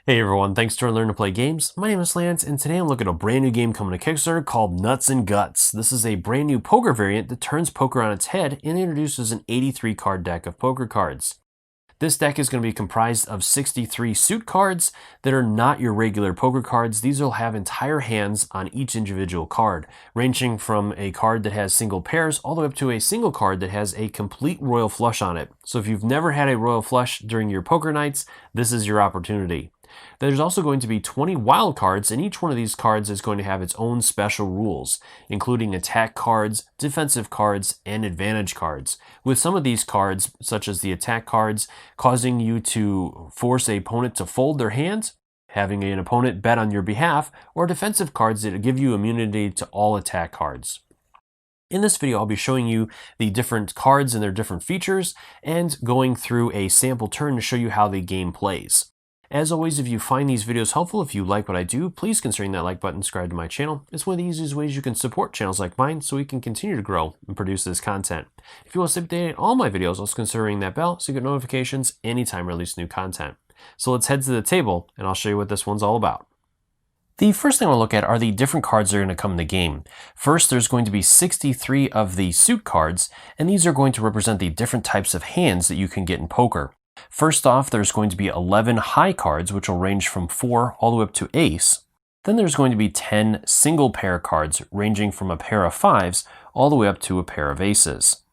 Hey everyone, thanks for learning to play games. My name is Lance, and today I'm looking at a brand new game coming to Kickstarter called Nuts and Guts. This is a brand new poker variant that turns poker on its head and introduces an 83 card deck of poker cards. This deck is going to be comprised of 63 suit cards that are not your regular poker cards. These will have entire hands on each individual card, ranging from a card that has single pairs all the way up to a single card that has a complete royal flush on it. So if you've never had a royal flush during your poker nights, this is your opportunity. There's also going to be 20 wild cards, and each one of these cards is going to have its own special rules, including attack cards, defensive cards, and advantage cards. With some of these cards, such as the attack cards, causing you to force an opponent to fold their hand, having an opponent bet on your behalf, or defensive cards that give you immunity to all attack cards. In this video, I'll be showing you the different cards and their different features, and going through a sample turn to show you how the game plays. As always, if you find these videos helpful, if you like what I do, please consider hitting that like button, subscribe to my channel. It's one of the easiest ways you can support channels like mine so we can continue to grow and produce this content. If you want to stay updated on all my videos, also consider ringing that bell so you get notifications anytime I release new content. So let's head to the table and I'll show you what this one's all about. The first thing I want to look at are the different cards that are going to come in the game. First, there's going to be 63 of the suit cards, and these are going to represent the different types of hands that you can get in poker. First off, there's going to be 11 high cards, which will range from 4 all the way up to ace. Then there's going to be 10 single pair cards, ranging from a pair of 5s all the way up to a pair of aces.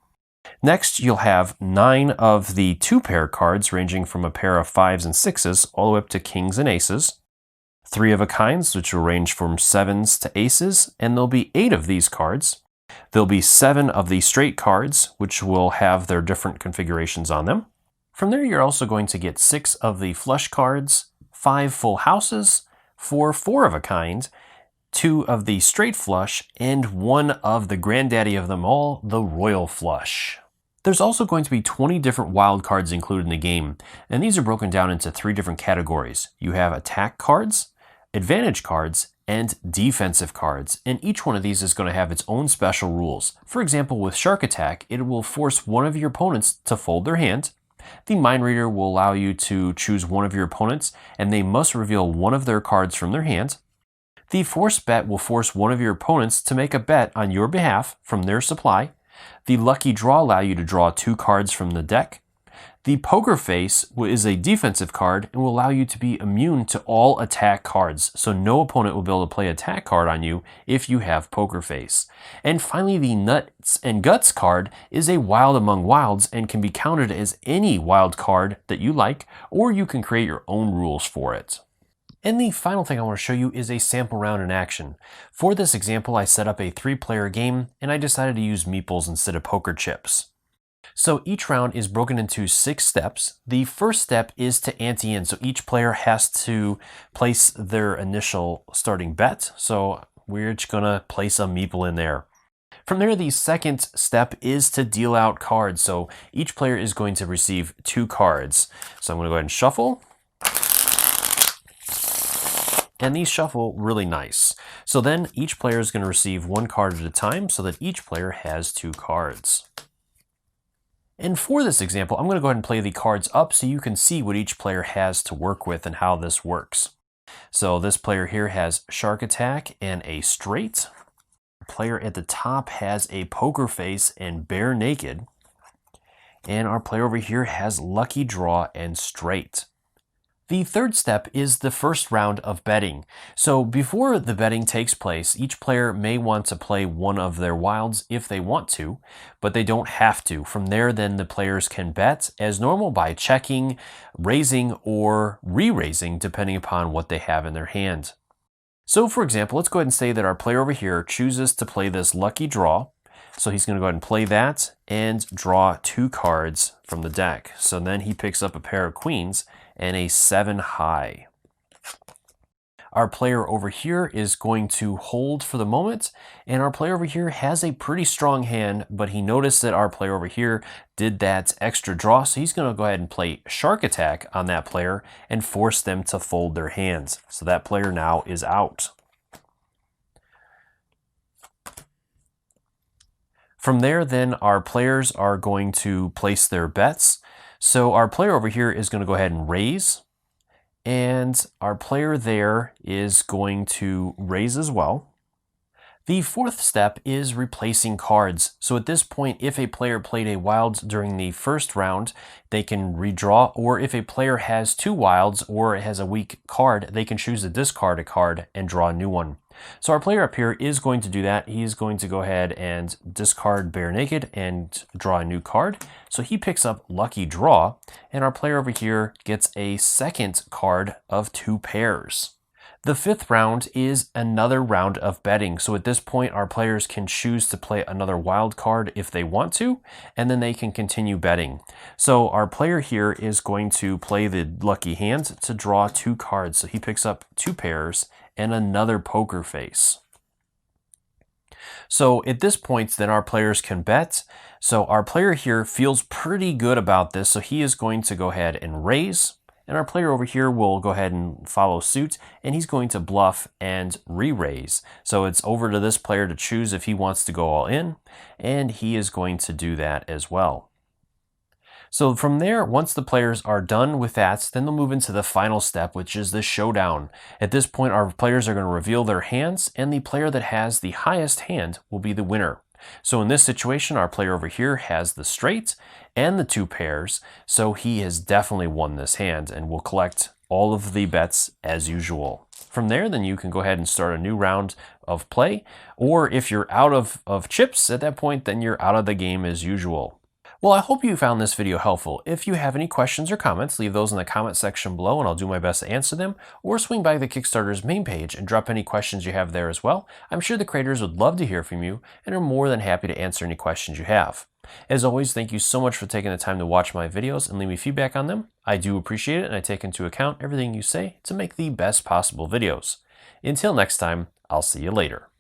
Next, you'll have 9 of the 2 pair cards, ranging from a pair of 5s and 6s all the way up to kings and aces. 3 of a kinds, which will range from 7s to aces, and there'll be 8 of these cards. There'll be 7 of the straight cards, which will have their different configurations on them. From there, you're also going to get 6 of the flush cards, 5 full houses, 4 of a kind, 2 of the straight flush, and 1 of the granddaddy of them all, the royal flush. There's also going to be 20 different wild cards included in the game, and these are broken down into 3 different categories. You have attack cards, advantage cards, and defensive cards, and each one of these is going to have its own special rules. For example, with Shark Attack, it will force one of your opponents to fold their hand. The Mind Reader will allow you to choose one of your opponents, and they must reveal one of their cards from their hand. The Force Bet will force one of your opponents to make a bet on your behalf from their supply. The Lucky Draw will allow you to draw 2 cards from the deck. The Poker Face is a defensive card and will allow you to be immune to all attack cards, so no opponent will be able to play attack card on you if you have Poker Face. And finally, the Nuts and Guts card is a wild among wilds and can be counted as any wild card that you like, or you can create your own rules for it. And the final thing I want to show you is a sample round in action. For this example, I set up a 3-player game, and I decided to use meeples instead of poker chips. So each round is broken into 6 steps. The first step is to ante in, so each player has to place their initial starting bet. So we're just gonna place a meeple in there. From there, the second step is to deal out cards. So each player is going to receive 2 cards. So I'm gonna go ahead and shuffle. And these shuffle really nice. So then each player is gonna receive 1 card at a time so that each player has 2 cards. And for this example, I'm going to go ahead and play the cards up so you can see what each player has to work with and how this works. So this player here has Shark Attack and a straight. The player at the top has a Poker Face and Bare Naked. And our player over here has Lucky Draw and straight. The third step is the first round of betting. So before the betting takes place, each player may want to play one of their wilds if they want to, but they don't have to. From there, then the players can bet as normal by checking, raising, or re-raising, depending upon what they have in their hand. So for example, let's go ahead and say that our player over here chooses to play this Lucky Draw. So he's going to go ahead and play that and draw 2 cards from the deck. So then he picks up a pair of queens and a 7 high. Our player over here is going to hold for the moment, and our player over here has a pretty strong hand, but he noticed that our player over here did that extra draw, so he's going to go ahead and play Shark Attack on that player and force them to fold their hands. So that player now is out. From there, then our players are going to place their bets. So our player over here is going to go ahead and raise, And our player there is going to raise as well. The fourth step is replacing cards. So at this point, if a player played a wild during the first round, they can redraw, or if a player has two wilds or has a weak card, they can choose to discard a card and draw a new one. So our player up here is going to do that. He's going to go ahead and discard Bare Naked and draw a new card. So he picks up Lucky Draw, and our player over here gets a second card of two pairs. The fifth round is another round of betting. So at this point, our players can choose to play another wild card if they want to, and then they can continue betting. So our player here is going to play the lucky hand to draw two cards. So he picks up two pairs and another poker face. So at this point, then our players can bet. So our player here feels pretty good about this. So he is going to go ahead and raise. And our player over here will go ahead and follow suit, and he's going to bluff and re-raise. So it's over to this player to choose if he wants to go all in, and he is going to do that as well. So from there, once the players are done with that, then they'll move into the final step, which is the showdown. At this point, our players are going to reveal their hands, and the player that has the highest hand will be the winner. So in this situation, our player over here has the straight and the two pairs, so he has definitely won this hand and will collect all of the bets as usual. From there, then you can go ahead and start a new round of play, or if you're out of chips at that point, then you're out of the game as usual. Well, I hope you found this video helpful. If you have any questions or comments, leave those in the comment section below and I'll do my best to answer them, or swing by the Kickstarter's main page and drop any questions you have there as well. I'm sure the creators would love to hear from you and are more than happy to answer any questions you have. As always, thank you so much for taking the time to watch my videos and leave me feedback on them. I do appreciate it, and I take into account everything you say to make the best possible videos. Until next time, I'll see you later.